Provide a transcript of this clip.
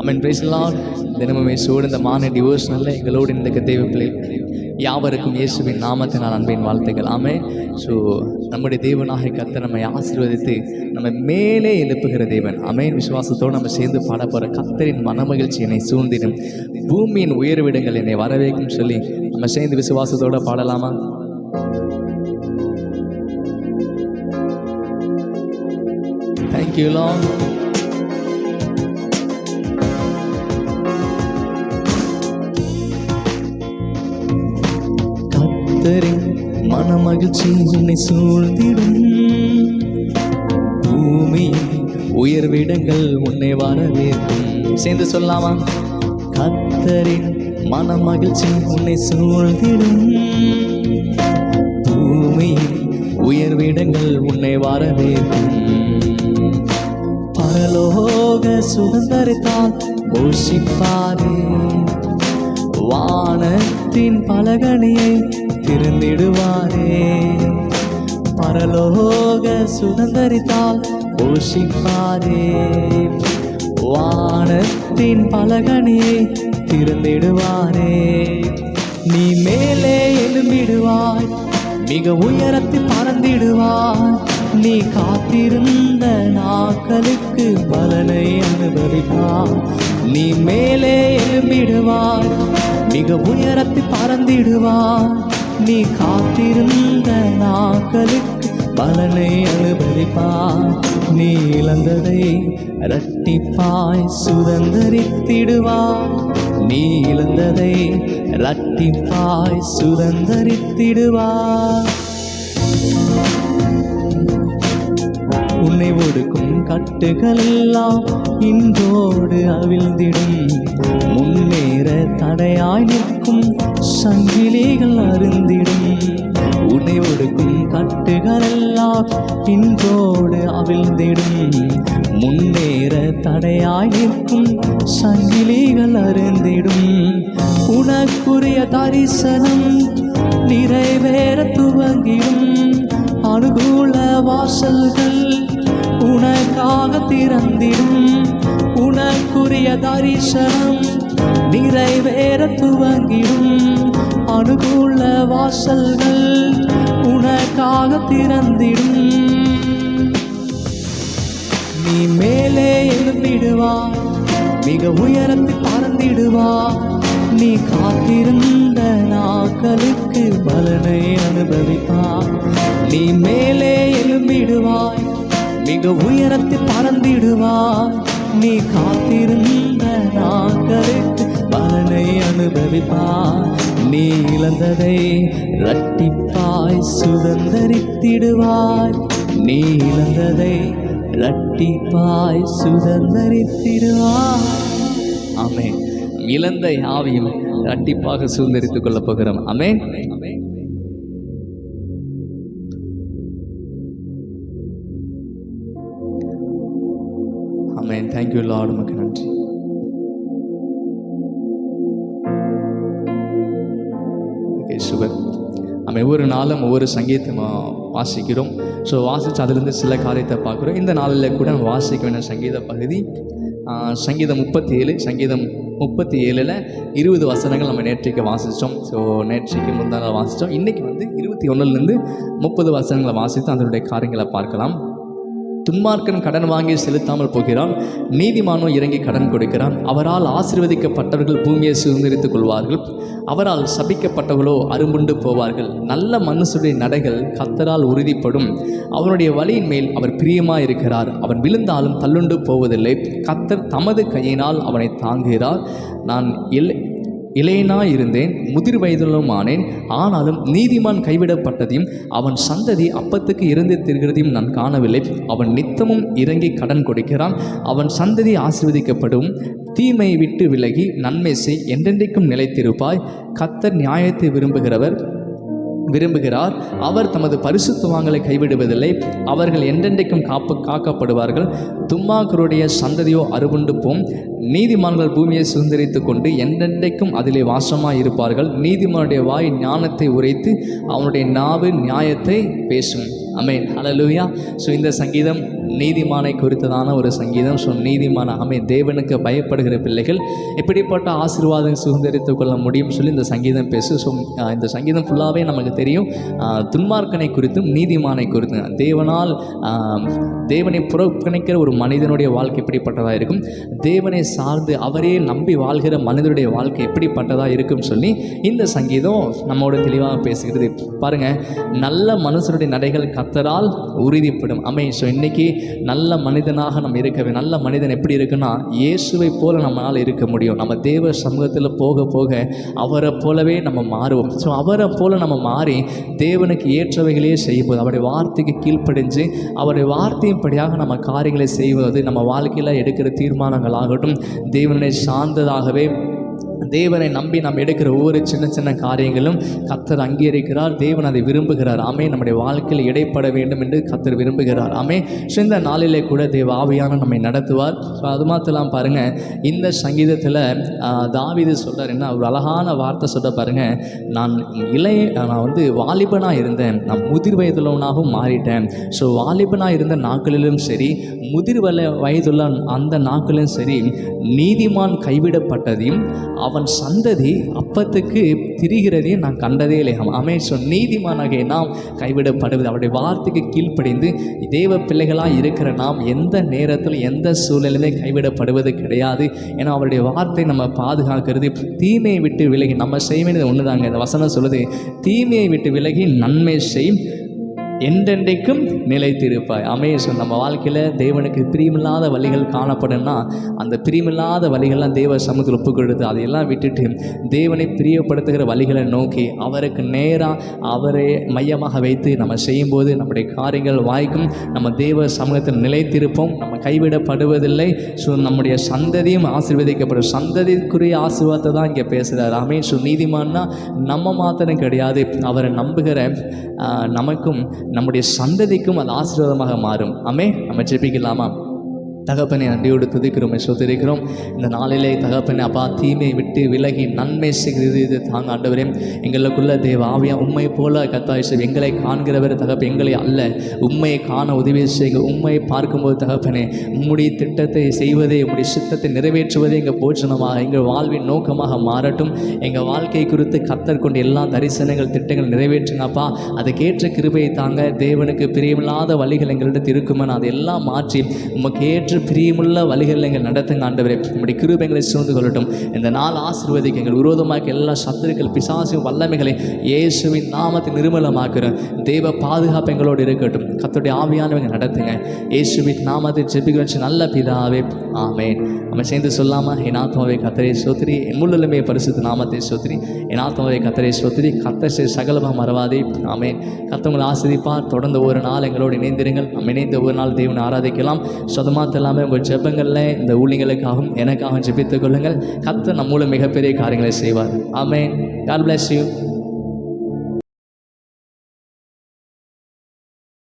Amen. Praise the Lord. தினமும் இயேசுவோடு இந்த மார்னிங் டிவோஷனல்ல எங்களோடு இந்த தேவ பிள்ளைகள் யாவருக்கும் இயேசுவின் நாமத்தினால் அன்பின் வாழ்த்துக்கள். ஆமென். ஸோ நம்முடைய தேவனாகிய கர்த்தர் நம்மை ஆசீர்வதித்து நம்ம மேலே எழுப்புகிற தேவன். ஆமென். விசுவாசத்தோடு நம்ம சேர்ந்து பாட போகிற கர்த்தரின் மனமகிழ்ச்சி என்னை சூழ்ந்திடும், பூமியின் உயர்விடங்கள் என்னை வரவேற்கும் சொல்லி நம்ம சேர்ந்து விசுவாசத்தோடு பாடலாமா? Thank you Lord. மனமகிழ்ச்சி உன்னை சூழ்ந்திடும், பூமியின் உயர்விடங்கள் உன்னை வரவேற்கும். சேர்ந்து சொல்லாமா? கர்த்தரின் மனமகிழ்ச்சி உன்னை சூழ்ந்திடும், பூமியின் உயர்விடங்கள் உன்னை வரவேற்கும். பரலோக சுதந்திரத்தால் போஷிப்பாரே, வானத்தின் பலகணியை திறந்திடுவாரே. பரலோக சுதந்திரத்தால் போஷிப்பாரே, வானத்தின் பலகணியை திறந்திடுவாரே. நீ மேலே எழும்பிடுவாய், மிக உயரத்தில் பறந்திடுவாய். நீ காத்திருந்த நாட்களுக்கு பலனை அனுபவிப்பாய். நீ மேலே எழும்பிடுவாய், மிக உயரத்தில் பறந்திடுவாய். நீ காத்திருந்த நாட்களுக்கு பலனை அனுபவிப்பாய். நீ இழந்ததை இரட்டிப்பாய் சுதந்தரித்திடுவாய். நீ இழந்ததை இரட்டிப்பாய் சுதந்தரித்திடுவாய். உன்னை ஒடுக்கும் கட்டுகள் எல்லாம் இன்றோடு அவிழ்ந்திடும், முன்னேற தடையாய் நிற்கும் சங்கிலிகள் அருந்திடும். உன்னை ஒடுக்கும் கட்டுகள் எல்லாம் இன்றோடு அவிழ்ந்திடும், முன்னேற தடையாய் நிற்கும் சங்கிலிகள் அருந்திடும். உனக்குரிய தரிசனம் நிறைவேற துவங்கிடும், அனுகூல வாசல்கள் உனக்காக திறந்திடும். உனக்குரிய தரிசனம் நிறைவேற துவங்கிடும், அனுகூல வாசல்கள் உனக்காக திறந்திடும். நீ மேலே எழும்பிடுவாய், மிக உயரத்தில் பறந்திடுவாய். நீ காத்திருந்த நாட்களுக்கு பலனை அனுபவிப்பாய். நீ மேலே எழும்பிடுவாய், மிக உயரத்தில் பறந்திடுவாய். நீ காத்திருந்த நாட்களுக்கு பலனை அனுபவிப்பாய். நீ இழந்ததை இரட்டிப்பாய் சுதந்தரித்திடுவாய். நீ இழந்ததை இரட்டிப்பாய் சுதந்தரித்திடுவாய். ஆமென். இழந்த யாவையும் இரட்டிப்பாக சுதந்தரித்துக் கொள்ளப் போகிறோம். ஆமென். ஆமென். Thank you Lord. உமக்கு நன்றி. ஓகே, சுபர். நம்ம ஒவ்வொரு நாளும் ஒவ்வொரு சங்கீதம் வாசிக்கிறோம். ஸோ வாசித்து அதிலிருந்து சில காரியத்தை பார்க்குறோம். இந்த நாளில் கூட நம்ம வாசிக்க வேண்டிய சங்கீத பகுதி சங்கீதம் 37. சங்கீதம் 37ல் 20 வசனங்கள் நம்ம நேற்றைக்கு வாசித்தோம். ஸோ நேற்றைக்கு முந்தா நாள் வாசித்தோம். இன்றைக்கி 21லேருந்து 30 வசனங்களை வாசித்து அதனுடைய காரியங்களை பார்க்கலாம். துன்மார்க்கன் கடன் வாங்கி செலுத்தாமல் போகிறான், நீதிமானோ இறங்கி கடன் கொடுக்கிறான். அவரால் ஆசீர்வதிக்கப்பட்டவர்கள் பூமியை சுதந்திரித்துக் கொள்வார்கள், அவரால் சபிக்கப்பட்டவர்களோ அரும்புண்டு போவார்கள். நல்ல மனுஷருடைய நடைகள் கர்த்தரால் உறுதிப்படும், அவனுடைய வழியின் மேல் அவர் பிரியமாக இருக்கிறார். அவன் விழுந்தாலும் தள்ளுண்டு போவதில்லை, கர்த்தர் தமது கையினால் அவனை தாங்குகிறார். நான் இளையனாயிருந்தேன், முதிர் வயதிலும் ஆனேன், ஆனாலும் நீதிமான் கைவிடப்பட்டதையும் அவன் சந்ததி அப்பத்துக்கு இறந்து திரிகிறதையும் நான் காணவில்லை. அவன் நித்தமும் இறங்கி கடன் கொடுக்கிறான், அவன் சந்ததி ஆசீர்வதிக்கப்படும். தீமையை விட்டு விலகி நன்மை செய், என்றென்றைக்கும் நிலைத்திருப்பாய். கர்த்தர் நியாயத்தை விரும்புகிறார், அவர் தமது பரிசுத்தவான்களை கைவிடுவதில்லை. அவர்கள் என்றென்றைக்கும் காக்கப்படுவார்கள். துன்மார்க்கருடைய சந்ததியோ அறுபுண்டு போம். நீதிமான்கள் பூமியை சுதந்திரித்து கொண்டு என்றென்றைக்கும் அதிலே வாசமாக இருப்பார்கள். நீதிமானுடைய வாய் ஞானத்தை உரைத்து அவனுடைய நாவு நியாயத்தை பேசும். ஆமென். ஹல்லேலூயா. ஸோ இந்த சங்கீதம் நீதிமானை குறித்ததான ஒரு சங்கீதம். ஸோ நீதிமான தேவனுக்கு பயப்படுகிற பிள்ளைகள் எப்படிப்பட்ட ஆசீர்வாதம் சுதந்திரித்துக் கொள்ள முடியும் சொல்லி இந்த சங்கீதம் பேசு. ஸோ இந்த சங்கீதம் ஃபுல்லாகவே நமக்கு தெரியும் துன்மார்க்கனை குறித்தும் நீதிமானை குறித்தும். தேவனை புறக்கணிக்கிற ஒரு மனிதனுடைய வாழ்க்கை எப்படிப்பட்டதாக இருக்கும், தேவனை சார்ந்து அவரே நம்பி வாழ்கிற மனிதனுடைய வாழ்க்கை எப்படிப்பட்டதாக இருக்கும் சொல்லி இந்த சங்கீதம் நம்மோட தெளிவாக பேசுகிறது. பாருங்கள், நல்ல மனுஷனுடைய நடைகள் கர்த்தரால் உறுதிப்படும். ஸோ இன்னைக்கு நல்ல மனிதனாக நம்ம இருக்கவே, நல்ல மனிதன் எப்படி இருக்குன்னா இயேசுவை போல நம்மளால் இருக்க முடியும். நம்ம தேவ சமூகத்தில் போக போக அவரை போலவே நம்ம மாறுவோம். ஸோ அவரை போல நம்ம மாறி தேவனுக்கு ஏற்றவைகளே செய்யும்போது, அவருடைய வார்த்தைக்கு கீழ்ப்படிஞ்சு அவருடைய வார்த்தையின்படியாக நம்ம காரியங்களை செய்வது, நம்ம வாழ்க்கையில் எடுக்கிற தீர்மானங்கள் ஆகட்டும் தேவனை சார்ந்ததாகவே, தேவனை நம்பி நம்ம எடுக்கிற ஒவ்வொரு சின்ன சின்ன காரியங்களும் கர்த்தர் அங்கீகரிக்கிறார். தேவன் அதை விரும்புகிறார். நம்முடைய வாழ்க்கையில் இடைப்பட வேண்டும் என்று கர்த்தர் விரும்புகிறார். ஸோ இந்த நாளிலே கூட தேவ ஆவியான நம்மை நடத்துவார். ஸோ அது மாத்திரம் பாருங்கள், இந்த சங்கீதத்தில் தாவீது சொல்கிறார் என்ன ஒரு அழகான வார்த்தை சொல்ல பாருங்கள், நான் வாலிபனாக இருந்தேன், நான் முதிர் வயதுள்ளவனாகவும் மாறிட்டேன். ஸோ வாலிபனாக இருந்த நாட்களிலும் சரி, முதிர் வயதுள்ள அந்த நாட்களிலும் சரி, நீதிமான் கைவிடப்பட்டதையும் அவன் சந்ததி அப்பத்துக்கு திரிகிறதையும் நான் கண்டதே இல்லை. ஸோ நீதிமானாக நாம் கைவிடப்படுவது, அவருடைய வார்த்தைக்கு கீழ்ப்படிந்து தேவ பிள்ளைகளாக இருக்கிற நாம் எந்த நேரத்தில் எந்த சூழ்நிலையுமே கைவிடப்படுவது கிடையாது. ஏன்னா அவருடைய வார்த்தை நம்ம பாதுகாக்கிறது. தீமையை விட்டு விலகி நம்ம செய்ய வேண்டியது ஒன்று தாங்க. இந்த வசனம் சொல்லுது, தீமையை விட்டு விலகி நன்மை செய், என்றென்றைக்கும் நிலைத்திருப்பாய். ஸோ நம்ம வாழ்க்கையில் தேவனுக்கு பிரியமில்லாத வழிகள் காணப்படும்னா அந்த பிரியமில்லாத வழிகள்லாம் தேவ சமூகத்தில் ஒப்பு கொடுத்து அதையெல்லாம் விட்டுட்டு தேவனை பிரியப்படுத்துகிற வழிகளை நோக்கி அவருக்கு நேராக அவரை மையமாக வைத்து நம்ம செய்யும்போது நம்முடைய காரியங்கள் வாய்க்கும். நம்ம தேவ சமூகத்தில் நிலைத்திருப்போம். நம்ம கைவிடப்படுவதில்லை. ஸோ நம்முடைய சந்ததியும் ஆசீர்வதிக்கப்படும். சந்ததிக்குரிய ஆசீர்வாதத்தை தான் இங்கே பேசுகிறார். ஸோ நீதிமான்னா நம்ம மாத்திரம் கிடையாது, அவரை நம்புகிற நமக்கும் நம்முடைய சந்ததிக்கும் அது ஆசீர்வாதமாக மாறும். நம்ம ஜெபிக்கலாமா? தகப்பனை நன்றியோடு துதிக்கிறோம், ஸ்தோத்திரிக்கிறோம். இந்த நாளிலே தகப்பனை அப்பா தீமையை விட்டு விலகி நன்மை செய்கிறது இது தாங்க ஆண்டவரே. எங்களுக்குள்ள தேவ ஆவியா உண்மை போல கத்தாய் எங்களை காண்கிறவர் தகப்ப, எங்களை அல்ல உண்மையை காண உதவி செய்ய. உண்மையை பார்க்கும்போது தகப்பனே உம்முடைய திட்டத்தை செய்வதே, உம்முடைய சித்தத்தை நிறைவேற்றுவதே எங்கள் போஜனமாக, எங்கள் வாழ்வின் நோக்கமாக மாறட்டும். எங்கள் வாழ்க்கை குறித்து கர்த்தர் கொண்டு எல்லா தரிசனங்கள் திட்டங்கள் நிறைவேற்றினப்பா, அதுக்கேற்ற கிருபையை தாங்க. தேவனுக்கு பிரியமில்லாத வழிகள் எங்களிடத்தில் இருக்குமென்னு அதையெல்லாம் மாற்றி உமக்கு ஏற்ற பிரியமுள்ள வழிகள் எங்கள் நடத்துங்க ஆண்டவரே. நம்முடைய கிருபைகளை சூழ்ந்து கொள்ளட்டும். இந்த நாள் ஆசீர்வதிக்க எங்கள் விரோதமாக எல்லா சத்துருக்கள் பிசாசின் வல்லமைகளை இயேசுவின் நாமத்தில் நிர்மலமாக்குறோம். தேவ பாதுகாப்பு எங்களோடு இருக்கட்டும். கர்த்தருடைய ஆவியானவங்க நடத்துங்க. இயேசுவின் நாமத்தில் ஜெபிக்க வச்சு நல்ல பிதாவே, ஆமென். நம்ம சேர்ந்து சொல்லாமா? என் ஆத்மாவை கர்த்தரை ஸ்தோத்திரி, என் முழுமே பரிசுத்த நாமத்தை ஸ்தோத்திரி. என் ஆத்மாவை கர்த்தரை ஸ்தோத்திரி, கர்த்தர் சகலமாக மறவாதே. ஆமென். கர்த்தர் ஆசீர்வதிப்பார். தொடர்ந்து ஒரு நாள் எங்களோடு இணைந்திருங்கள். நம்ம இணைந்த ஒரு நாள் தேவனை ஆராதிக்கலாம். சொந்தமாக எல்லாமே உங்கள் ஜெபங்களில் இந்த ஊழியங்களுக்காகவும் எனக்காகவும் ஜெபித்துக் கொள்ளுங்கள். கர்த்தர் நம் மூலம் மிகப்பெரிய காரியங்களை செய்வார். ஆமென். God bless you.